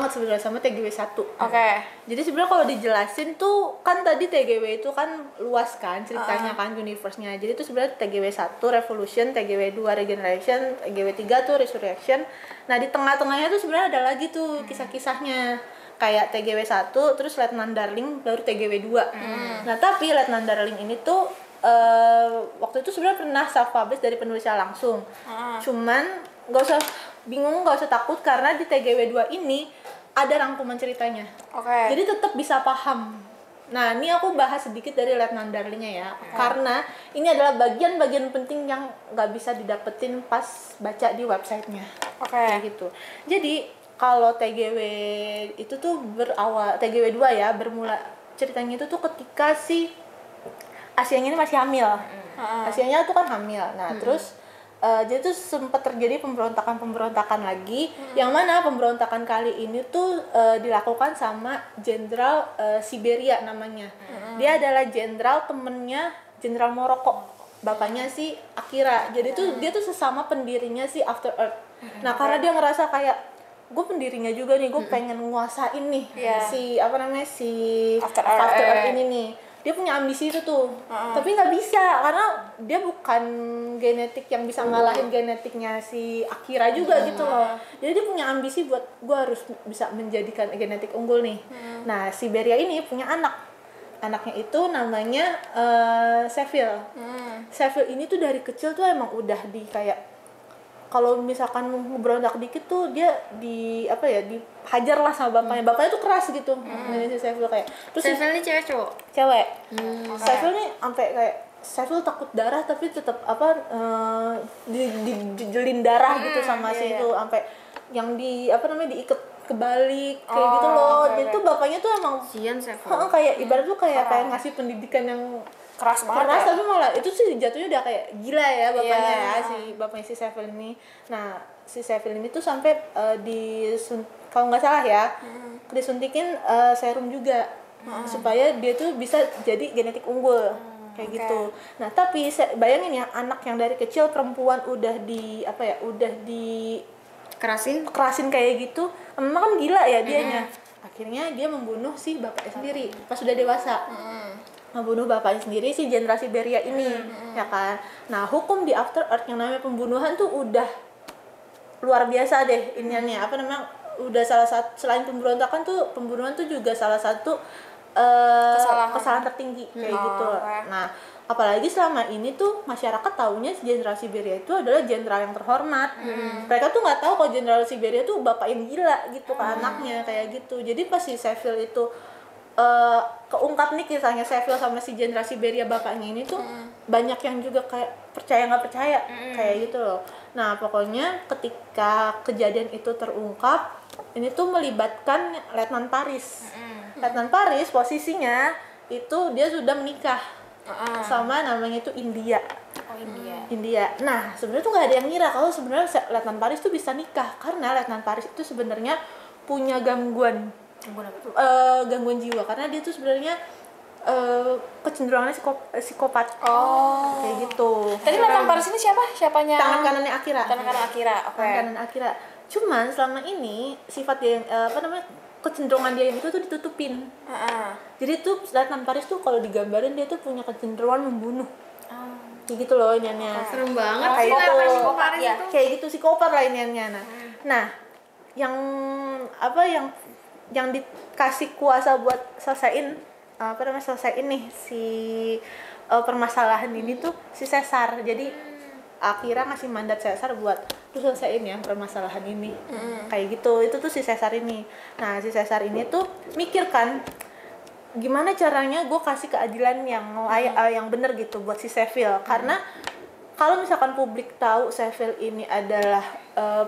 banget sebenarnya sama TGW 1. Oke. Jadi sebenarnya kalau dijelasin tuh kan tadi TGW itu kan luas kan ceritanya kan universe-nya. Jadi itu sebenarnya TGW 1 Revolution, TGW 2 Regeneration, TGW 3 tuh Resurrection. Nah, di tengah-tengahnya tuh sebenarnya ada lagi tuh kisah-kisahnya. Kayak TGW 1 terus Letnan Darling baru TGW 2. Nah, tapi Letnan Darling ini tuh waktu itu sebenarnya pernah self-publish dari penulisnya langsung. Cuman nggak usah bingung, nggak usah takut karena di TGW 2 ini ada rangkuman ceritanya. Oke. Jadi tetap bisa paham. Nah, ini aku bahas sedikit dari Letnan Darlingnya ya. Karena ini adalah bagian-bagian penting yang nggak bisa didapetin pas baca di websitenya. Kayak gitu. Jadi kalau TGW itu tuh berawal, TGW 2 ya, bermula ceritanya itu tuh ketika si Asianya ini masih hamil. Asianya tuh kan hamil. Nah, terus jadi tuh sempat terjadi pemberontakan lagi, yang mana pemberontakan kali ini tuh dilakukan sama Jenderal Siberia namanya. Dia adalah jenderal temennya Jenderal Morocco, bapaknya si Akira. Jadi tuh dia tuh sesama pendirinya si After Earth. Nah, karena dia ngerasa kayak gue pendirinya juga nih, gue pengen nguasain nih si After Earth ini nih. Dia punya ambisi itu tuh, tapi nggak bisa karena dia bukan genetik yang bisa ngalahin genetiknya si Akira juga gitu loh. Jadi dia punya ambisi buat gue harus bisa menjadikan genetik unggul nih. Nah, Siberia ini punya anaknya itu namanya Seville. Seville ini tuh dari kecil tuh emang udah di kayak kalau misalkan berontak dikit tuh dia dihajar lah sama bapaknya tuh keras gitu. Si Seville kayak terus Seville ini cewek cowok? Cewek. Seville nih sampai kayak Seville takut darah tapi tetap dijelin darah gitu sama si itu sampai yang diikat kebalik kayak gitu loh. Jadi tuh bapaknya tuh emang Sian Seville. kayak ibarat tuh kayak ngasih pendidikan yang keras banget tapi malah itu sih jatuhnya udah kayak gila ya bapaknya bapaknya si Seville ini. Nah, si Seville ini tuh sampai kalau nggak salah ya disuntikin serum juga supaya dia tuh bisa jadi genetik unggul kayak gitu. Nah, tapi bayangin ya, anak yang dari kecil perempuan udah kerasin kayak gitu, memang kan gila ya dianya. Akhirnya dia membunuh si bapaknya sendiri pas sudah dewasa. Membunuh bapaknya sendiri si Jenderal Siberia ini, ya kan. Nah, hukum di After Earth yang namanya pembunuhan tuh udah luar biasa deh iniannya. Udah salah satu, selain pemberontakan tuh pembunuhan tuh juga salah satu kesalahan tertinggi kayak gitu. Nah, apalagi selama ini tuh masyarakat taunya si Jenderal Siberia itu adalah jenderal yang terhormat. Mereka tuh nggak tahu kalau Jenderal Siberia tuh bapak yang gila gitu ke anaknya kayak gitu. Jadi pas si Seville itu keungkap nih kisahnya Seville sama si Jenderal Siberia bapaknya ini tuh banyak yang juga kayak percaya nggak percaya kayak gitu loh. Nah, pokoknya ketika kejadian itu terungkap, ini tuh melibatkan Letnan Paris. Letnan Paris posisinya itu dia sudah menikah sama namanya itu India. India. Nah, sebenarnya tuh nggak ada yang ngira kalau sebenarnya Letnan Paris tuh bisa nikah karena Letnan Paris itu sebenarnya punya gangguan jiwa karena dia tuh sebenarnya kecenderungannya psikopat. Kayak gitu. Tadi Letnan Paris ini siapanya? Tangan kanannya Akira. Tangan kanan Akira. Cuman selama ini sifat dia kecenderungan dia itu tuh ditutupin. Jadi tuh Letnan Paris tuh kalau digambarin dia tuh punya kecenderungan membunuh. Kayak gitu loh iniannya. Serem banget kayak sih gitu. Paris itu. Kayak gitu psikopat lah iniannya. Nah, yang dikasih kuasa buat selesaiin nih si permasalahan ini tuh si Caesar. Jadi Akira ngasih mandat Caesar buat lu selesaiin ya permasalahan ini. Kayak gitu. Itu tuh si Caesar ini. Nah, si Caesar ini tuh mikir kan gimana caranya gue kasih keadilan yang bener gitu buat si Seville. Karena kalau misalkan publik tahu Seville ini adalah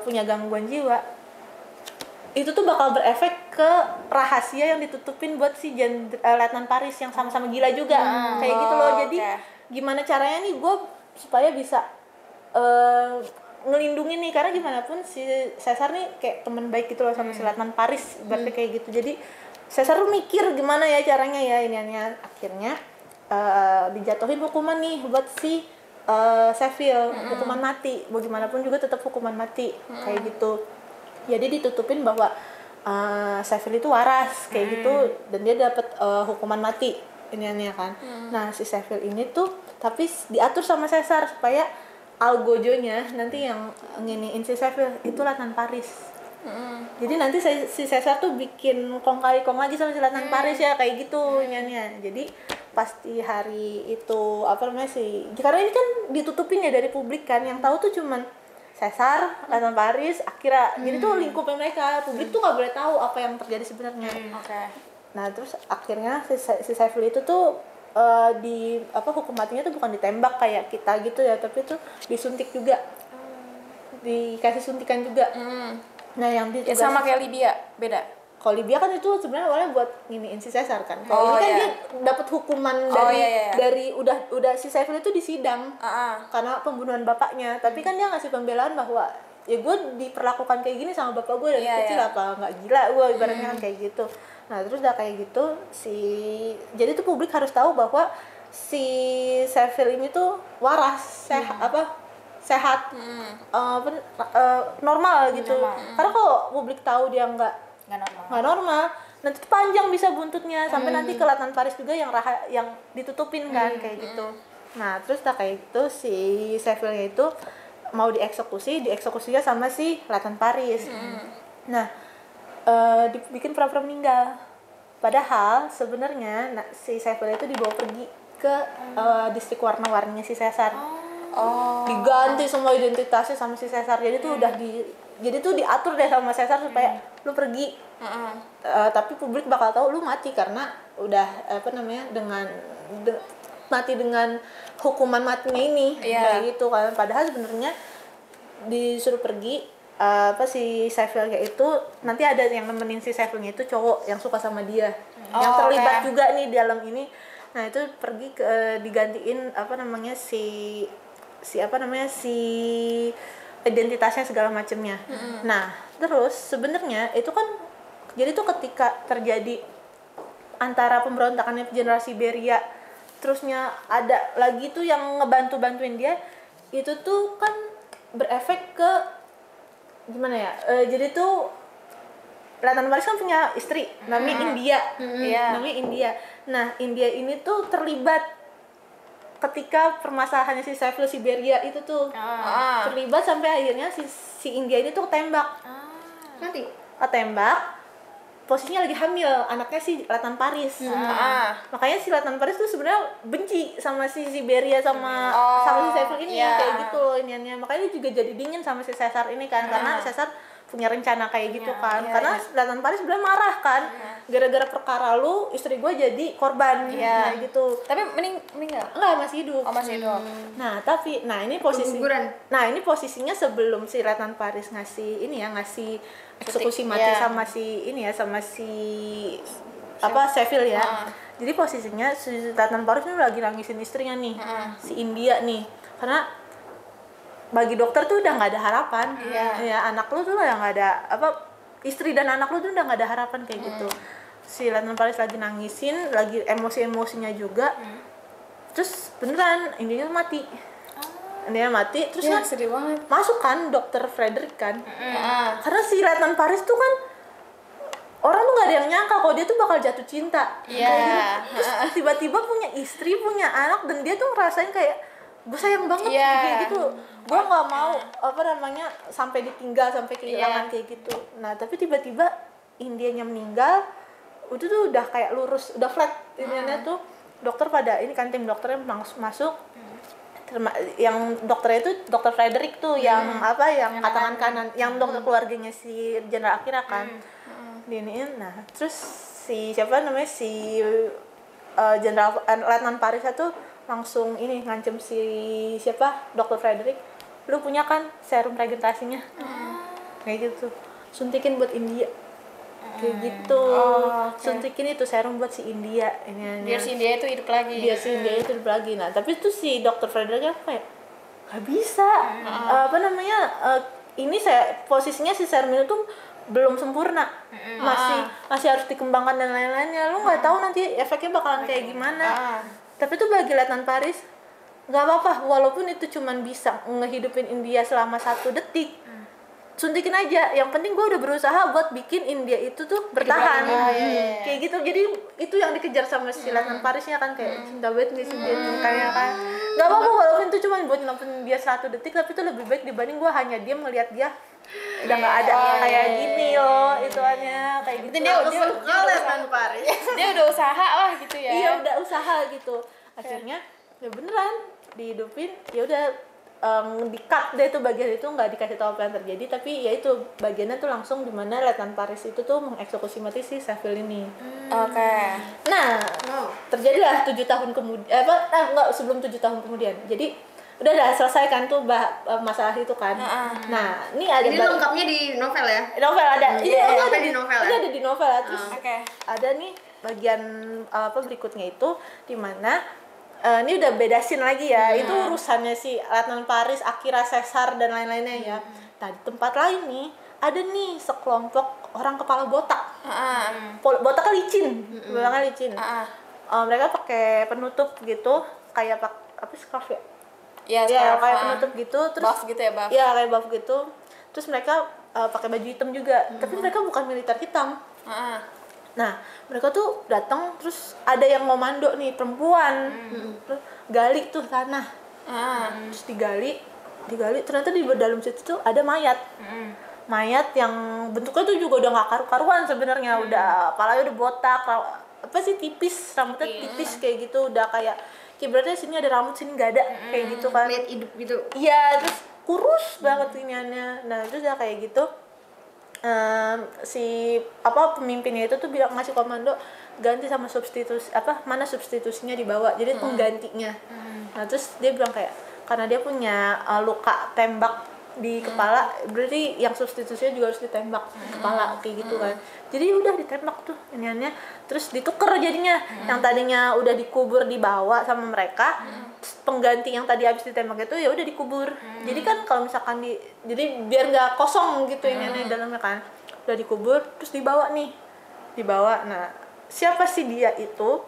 punya gangguan jiwa, itu tuh bakal berefek ke rahasia yang ditutupin buat si Letnan Paris yang sama-sama gila juga. Kayak gitu loh. Jadi gimana caranya nih gue supaya bisa ngelindungin nih, karena gimana pun si Caesar nih kayak teman baik gitu loh sama si Letnan Paris, berarti kayak gitu. Jadi Caesar tuh mikir gimana ya caranya ya iniannya. Akhirnya dijatuhin hukuman nih buat si Seville, hukuman mati. Bagaimanapun juga tetap hukuman mati kayak gitu. Jadi ditutupin bahwa Seville itu waras kayak gitu, dan dia dapat hukuman mati ini kan. Nah si Seville ini tuh tapi diatur sama Caesar supaya algojonya nanti yang nginiin si Seville itu Letnan Paris. Jadi nanti si Caesar tuh bikin kong kali kong lagi sama si Letnan Paris ya kayak gitu iniannya. Jadi pasti hari itu apa namanya sih, karena ini kan ditutupin ya dari publik kan, yang tahu tuh cuman Caesar, Letnan Paris, Akira. Jadi tuh lingkupnya mereka, publik tuh nggak boleh tahu apa yang terjadi sebenarnya. Nah terus akhirnya si Seville itu tuh di apa hukum matinya tuh bukan ditembak kayak kita gitu ya, tapi tuh disuntik juga, dikasih suntikan juga. Nah yang ya sama kayak Libya, beda. Kalau Libya kan itu sebenarnya awalnya buat nginiin si Caesar kan. Kalau ini kan dia dapat hukuman dari udah si Seville itu disidang karena pembunuhan bapaknya. Tapi kan dia ngasih pembelaan bahwa ya gue diperlakukan kayak gini sama bapak gue dari kecil, apa nggak gila gue ibaratnya kan kayak gitu. Nah terus udah kayak gitu jadi tuh publik harus tahu bahwa si Seville ini tuh waras, sehat, normal gitu. Karena kalau publik tahu dia nggak normal, nanti tuh panjang bisa buntutnya sampai nanti ke Letnan Paris juga yang ditutupin kan kayak gitu. Nah terus udah kayak gitu si Seville itu mau dieksekusinya sama si Letnan Paris. Nah dibikin pura-pura meninggal, padahal sebenarnya si Seville itu dibawa pergi ke distrik warna-warninya si Caesar. Diganti semua identitasnya sama si Caesar, jadi tuh jadi tuh diatur deh sama Caesar supaya lu pergi. Tapi publik bakal tahu lu mati karena udah mati dengan hukuman matinya ini kayak gitu kan. Padahal sebenarnya disuruh pergi si Seville itu nanti ada yang nemenin si Seville itu cowok yang suka sama dia, yang terlibat juga nih di dalam ini. Nah itu pergi digantiin si identitasnya segala macamnya. Nah terus sebenarnya itu kan jadi tuh ketika terjadi antara pemberontakannya generasi Beria, terusnya ada lagi tuh yang ngebantuin dia, itu tuh kan berefek ke gimana ya, jadi tuh Letnan Paris kan punya istri namanya India. Nah India ini tuh terlibat ketika permasalahannya si Seville Siberia itu tuh terlibat sampai akhirnya si India ini tuh ketembak. Ketembak, posisinya lagi hamil anaknya si Letnan Paris. Makanya si Letnan Paris tuh sebenarnya benci sama si Siberia sama si Seville ini kayak gitu iniannya. Makanya dia juga jadi dingin sama si Caesar ini kan, karena Caesar punya rencana kayak gitu kan. Karena Letnan Paris sebenarnya marah kan, gara-gara perkara lu istri gue jadi korban kayak gitu. Tapi meninggal? Enggak, masih hidup. Masih hidup. Nah ini posisinya sebelum si Letnan Paris ngasih eksekusi mati sama si Seville ya. Jadi posisinya si Letnan Paris ini lagi nangisin istrinya nih, si India nih, karena bagi dokter tuh udah nggak ada harapan. Ya anak lu tuh udah nggak ada istri dan anak lu tuh udah nggak ada harapan kayak gitu. Si Letnan Paris lagi nangisin, lagi emosinya juga. Terus beneran India mati. Terus kan sedih banget. Masuk kan dokter Frederick kan. Karena si Letnan Paris tuh kan orang tuh nggak ada yang nyangka kalau dia tuh bakal jatuh cinta. Terus tiba-tiba punya istri, punya anak, dan dia tuh ngerasain kayak gue sayang banget kayak gitu. Gue nggak mau sampai ditinggal, sampai kehilangan kayak gitu. Nah tapi tiba-tiba Indianya meninggal, itu tuh udah kayak lurus, udah flat ininya tuh. Dokter pada ini kan tim dokternya masuk. Yang dokternya itu dokter Frederick tuh yang tangan kanan, yang dokter keluarganya si Jenderal Akira kan. Diiniin. Nah terus si Jenderal Letnan Paris itu langsung ngancem si dokter Frederick, lu punya kan serum regenerasinya, kayak gitu, suntikin buat India, kayak gitu. Suntikin itu serum buat si India biar si India itu hidup lagi. Nah tapi itu si dokter Frederick kayak nggak bisa, ini posisinya si serum itu tuh belum sempurna, masih harus dikembangkan dan lain-lainnya. Lu nggak tahu nanti efeknya bakalan kayak gimana. Tapi tuh bagi Letnan Paris nggak apa-apa, walaupun itu cuman bisa ngehidupin India selama 1 detik, suntikin aja, yang penting gue udah berusaha buat bikin India itu tuh bertahan. Kayak gitu. Jadi itu yang dikejar sama si Letnan Parisnya kan, kayak cinta banget nih sih dia tuh kayak kan nggak apa-apa walaupun itu cuma buat nyelamatin dia 1 detik, tapi itu lebih baik dibanding gue hanya diam melihat dia udah nggak ada kayak gini loh ituannya kayak gitu. Dia Letnan Paris dia udah usaha lah gitu ya. Iya udah usaha gitu, akhirnya ya beneran dihidupin. Ya udah di-cut deh tuh bagian itu, nggak dikasih tahu apa yang terjadi, tapi ya itu bagiannya tuh langsung dimana Letnan Paris itu tuh mengeksekusi mati si Saville ini. Nah terjadilah 7 tahun kemudian enggak, sebelum 7 tahun kemudian. Jadi udah selesai kan tuh masalah itu kan. Nah ini ada lengkapnya di novel ya? Novel ada. Ini ada di novel. Ini ada di novel. Terus ada nih bagian berikutnya itu di mana ini udah beda scene lagi ya. Itu urusannya si Letnan Paris, Akira, Caesar dan lain-lainnya ya. Nah, di tempat lain nih ada nih sekelompok orang kepala botak. Botaknya licin. Mereka pakai penutup gitu, kayak apa scarf ya? Iya, kayak penutup gitu, terus buff gitu ya, buff. Iya, kayak buff gitu. Terus mereka pakai baju hitam juga, tapi mereka bukan militer hitam. Nah, mereka tuh datang, terus ada yang komando nih, perempuan. Terus gali tuh tanah. Terus digali, ternyata di dalam situ tuh ada mayat. Mayat yang bentuknya tuh juga udah nggak karu-karuan sebenarnya. Udah kepalanya udah botak, apa sih tipis, rambutnya tipis kayak gitu, udah kayak berarti sini ada rambut, sini nggak ada, kayak gitu kan. Mayat hidup gitu. Iya, terus kurus banget iniannya. Nah, terus udah kayak gitu. Si pemimpinnya itu tuh bilang ngasih komando ganti sama substitusi mana substitusinya dibawa, jadi penggantinya. Nah terus dia bilang kayak karena dia punya luka tembak di kepala, berarti yang substitusinya juga harus ditembak kepala kayak gitu kan. Jadi udah ditembak tuh iniannya, terus dituker jadinya. Yang tadinya udah dikubur dibawa sama mereka, pengganti yang tadi habis ditembak itu ya udah dikubur. Jadi kan kalau misalkan jadi biar nggak kosong gitu iniannya dalamnya kan, udah dikubur terus dibawa. Nah siapa sih dia itu,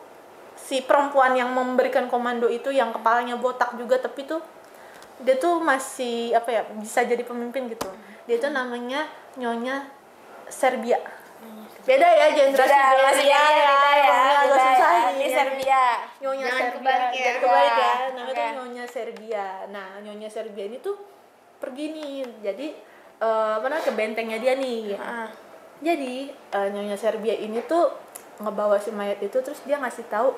si perempuan yang memberikan komando itu, yang kepalanya botak juga, tapi tuh dia tuh masih bisa jadi pemimpin gitu. Dia tuh namanya Nyonya Serbia. Beda ya generasi Serbia ya. Agak susah ini Serbia. Nyonya Jangan Serbia. kebalik Ya. Namanya tuh Nyonya Serbia. Nah, Nyonya Serbia ini tuh pergi nih. Jadi ke bentengnya dia nih. Jadi Nyonya Serbia ini tuh ngebawa si mayat itu, terus dia ngasih tahu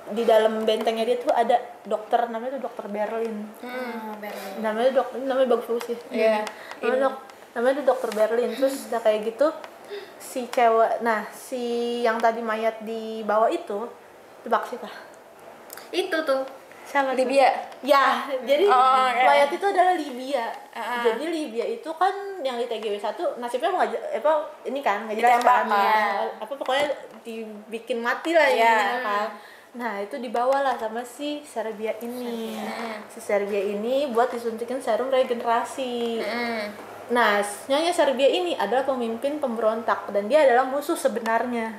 di dalam bentengnya dia tuh ada dokter, namanya tuh dokter Berlin. Berlin. Namanya bagus sih. Iya. Namanya tuh dokter Berlin. Terus udah kayak gitu si cewek, si yang tadi mayat dibawa itu tebak siapa? Itu tuh Siapa? Libya. Ya, jadi mayat itu adalah Libya. Jadi Libya itu kan yang di TGW 1 nasibnya ini kan nggak jelas kan. Pokoknya dibikin mati lah ya kan. Nah, itu dibawalah sama si Serbia ini. Si Serbia ini buat disuntikin serum regenerasi. Nah, Nyonya Serbia ini adalah pemimpin pemberontak dan dia adalah musuh sebenarnya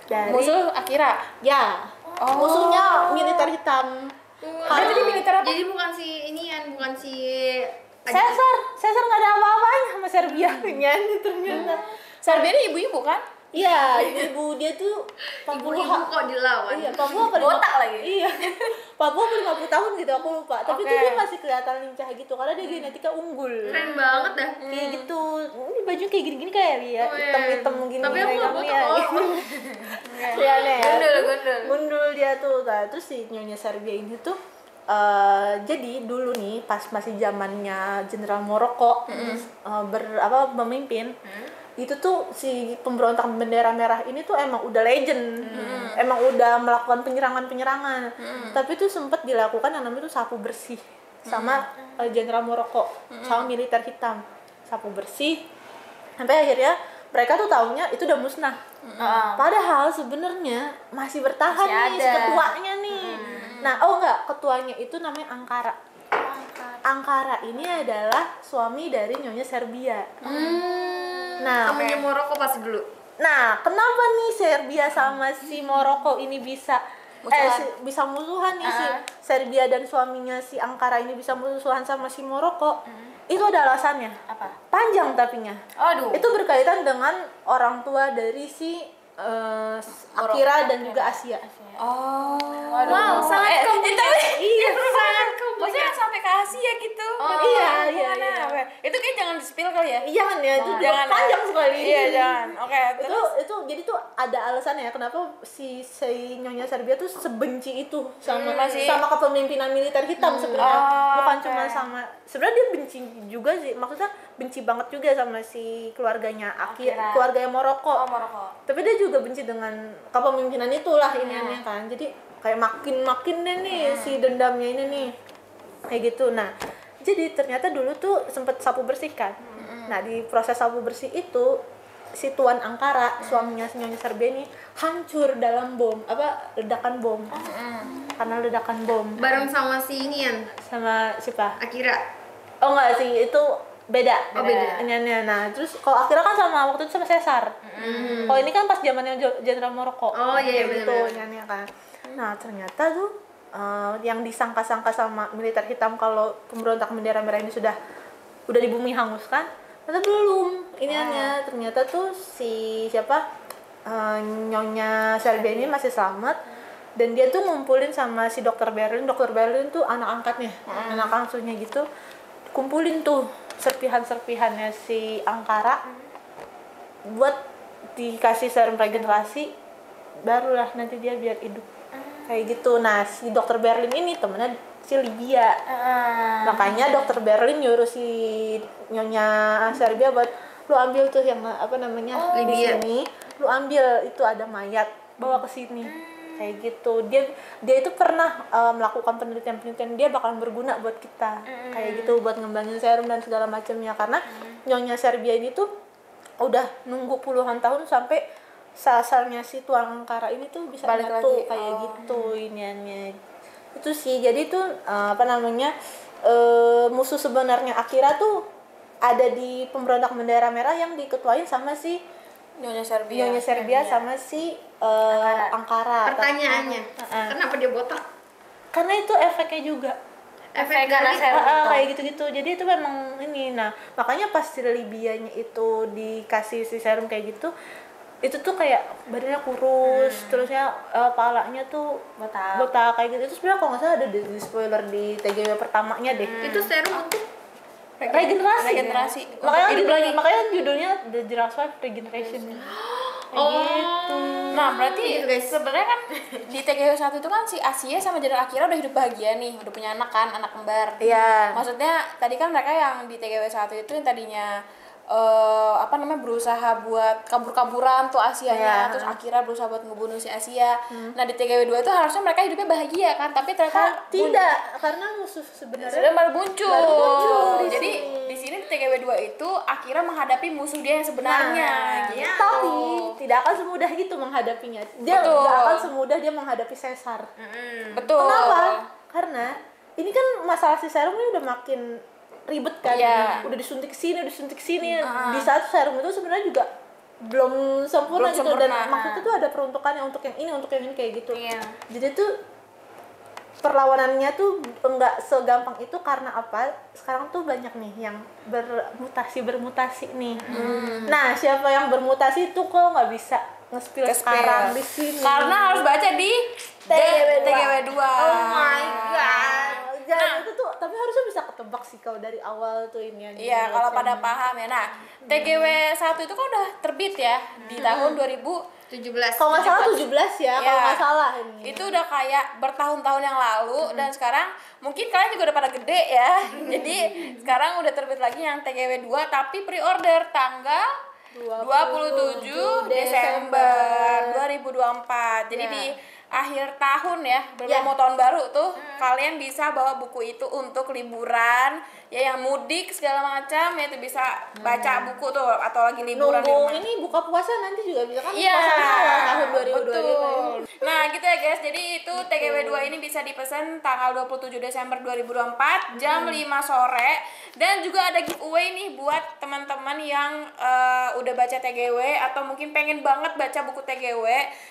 dari musuh Akira. Ya. Musuhnya militer hitam. Dia militer apa? Jadi bukan si bukan si Caesar nggak ada apa-apanya sama Serbia nyanyi ternyata. Serbia ini ibu-ibu kan? Iya, ibu dia tuh ibu kok dilawan. Iya, Papua botak lagi. Iya. Papua 50 tahun gitu, aku lupa. Tapi tuh dia masih kelihatan lincah gitu karena dia genetika unggul. Keren banget dah. Kayak gitu. Ini baju kayak gini-gini kayak dia, hitam-hitam gini. Tapi aku enggak botak gitu. Iya nih. Gundul Dia tuh. Nah, terus si Nyonya Serbia ini tuh jadi dulu nih pas masih zamannya Jenderal Morocco memimpin, itu tuh si pemberontak bendera merah ini tuh emang udah legend, emang udah melakukan penyerangan, tapi tuh sempat dilakukan yang namanya tuh sapu bersih sama Jenderal Morocco sama militer hitam, sapu bersih sampai akhirnya mereka tuh taunya itu udah musnah. Padahal sebenarnya masih bertahan nih si ketuanya nih. Nah, ketuanya itu namanya Ankara. Ankara ini adalah suami dari Nyonya Serbia. Nah, namanya Morocco pas dulu. Nah, kenapa nih Serbia sama si Morocco ini bisa bisa musuhan nih si Serbia dan suaminya si Ankara ini bisa musuhan sama si Morocco? Itu ada alasannya. Apa? Panjang tapinya. Aduh. Itu berkaitan dengan orang tua dari si Akira dan juga Asia. Oh. Wow, sangat kompleks. Iya, Sangat Maksudnya sampai ke Asia gitu. iya. Itu kayak jangan di-spill kali ya. Jangan ya, itu Jangan, panjang sekali. Iya, jangan. Oke, terus itu jadi tuh ada alasannya ya kenapa si Nyonya Serbia tuh sebenci itu sama kepemimpinan militer hitam sebenarnya. Bukan cuma sama, sebenarnya dia benci juga sih, maksudnya benci banget juga sama si keluarganya Akira, keluarganya Morocco. Tapi dia juga benci dengan kepemimpinan itulah iniannya kan. Jadi kayak makin deh nih si dendamnya ini nih. Kayak gitu. Nah, jadi ternyata dulu tuh sempet sapu bersih kan. Nah, di proses sapu bersih itu si Tuan Ankara, suaminya si Nyonya Serbia ini hancur dalam ledakan bom. Karena ledakan bom. Bareng sama si inian, Sama siapa? Akira. Oh enggak sih, itu beda. Beda. Iniannya. Nah, terus kalau Akira kan sama waktu itu sama Caesar. Kalau ini kan pas zamannya Jenderal Morocco. Oh iya, gitu benar-benar. iniannya kan. Nah, ternyata tuh yang disangka-sangka sama militer hitam kalau pemberontak bendera merah ini udah di bumi hanguskan, ternyata belum. Ternyata tuh si Nyonya Serbia ini masih selamat dan dia tuh ngumpulin sama si Dr. Berlin. Dr. Berlin tuh anak angkatnya, anak asuhnya gitu. Kumpulin tuh serpihan-serpihannya si Ankara buat dikasih serum regenerasi, barulah nanti dia biar hidup. Kayak gitu. Nah, si Dr. Berlin ini temennya si Libya. Makanya Dr. Berlin nyuruh si Nyonya Serbia buat lu ambil tuh yang di Libya. sini, lu ambil itu ada mayat, bawa ke sini. Kayak gitu. Dia itu pernah melakukan penelitian, dia bakalan berguna buat kita. Kayak gitu, buat ngembangin serum dan segala macamnya, karena Nyonya Serbia ini tuh udah nunggu puluhan tahun sampai asalnya si Tuan Ankara ini tuh bisa balik nyatu lagi. kayak gitu iniannya. Itu sih, jadi tuh musuh sebenarnya Akira tuh ada di pemberontak bendera merah yang diketuain sama si Nyonya Serbia. Nyonya Serbia sama si Ankara. Pertanyaannya, kenapa dia botak? Karena itu efeknya juga. Efek karena dari serum. Kayak gitu-gitu. Jadi itu memang ini. Nah, makanya pas si Libyanya itu dikasih si serum kayak gitu, itu tuh kayak badannya kurus, terusnya palanya tuh botak kayak gitu. Itu sebenarnya kalau nggak salah ada di spoiler di TGW pertamanya deh. itu serum untuk Regenerasi. Makanya judulnya The Giraffe Wife Regeneration. Gitu. Nah, berarti Gitu, guys. sebenarnya kan di TGW 1 itu kan si Asia sama Jenderal Akira udah hidup bahagia nih, udah punya anak kan, anak kembar. Iya. Maksudnya tadi kan mereka yang di TGW 1 itu yang tadinya berusaha buat kabur-kaburan tuh Asianya, terus Akira berusaha buat ngebunuh si Asia. Nah, di TGW 2 itu harusnya mereka hidupnya bahagia kan, tapi ternyata Tidak, karena musuh sebenarnya sudah baru muncul. di Jadi sini. di sini di TGW 2 itu Akira menghadapi musuh dia yang sebenarnya. Gitu. Tapi tidak akan semudah itu menghadapinya. Dia Betul. tidak akan semudah dia menghadapi Caesar. Betul. Kenapa? Karena ini kan masalah si serum ini udah makin ribet kan. Iya. Udah disuntik sini. Di saat serum itu sebenarnya juga belum sempurna gitu, dan maksudnya tuh ada peruntukannya untuk yang ini kayak gitu. Iya. Jadi tuh perlawanannya tuh enggak segampang itu. Karena apa? Sekarang tuh banyak nih yang bermutasi nih. Nah, siapa yang bermutasi itu kok nggak bisa nge-spill sekarang di sini. Karena harus baca di TGW 2. Oh my god. Jangan itu tuh, tapi harusnya bisa ketebak sih kalau dari awal tuh ini. Iya, kalau pada paham ya. Nah, TGW 1 itu kan udah terbit ya di tahun 17. Kalau nggak salah 17 ya, kalau Iya. nggak salah ini. Itu udah kayak bertahun-tahun yang lalu dan sekarang mungkin kalian juga udah pada gede ya. Jadi sekarang udah terbit lagi yang TGW 2 tapi pre-order tanggal 27 Desember 2024. Jadi di akhir tahun ya, mau tahun baru tuh kalian bisa bawa buku itu untuk liburan ya, yang mudik segala macam ya, itu bisa baca buku tuh atau lagi liburan di nunggu rumah. ini buka puasa nanti juga bisa kan, Iya, puasa awal tahun 2025. betul. Nah gitu ya guys, jadi itu TGW 2 ini bisa dipesan tanggal 27 Desember 2024 jam 5 sore. Dan juga ada giveaway nih buat teman-teman yang udah baca TGW atau mungkin pengen banget baca buku TGW.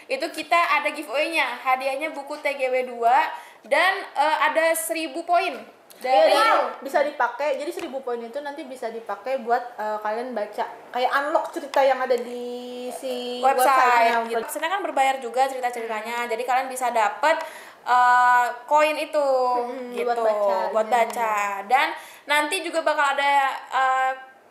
Itu kita ada giveaway-nya, hadiahnya buku TGW 2 dan ada 1000 poin. Dari bisa dipakai. Jadi 1000 poin itu nanti bisa dipakai buat kalian baca kayak unlock cerita yang ada di si website website-nya. gitu. Maksudnya kan berbayar juga cerita-ceritanya. Jadi kalian bisa dapat koin itu gitu buat baca. Dan nanti juga bakal ada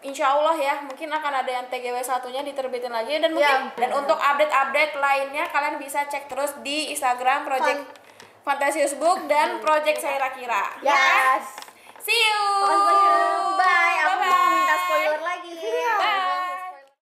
insya Allah ya, mungkin akan ada yang TGW satunya diterbitin lagi dan mungkin dan untuk update-update lainnya kalian bisa cek terus di Instagram Project Fantasius Book dan Project Saira Kira. Yes. See you.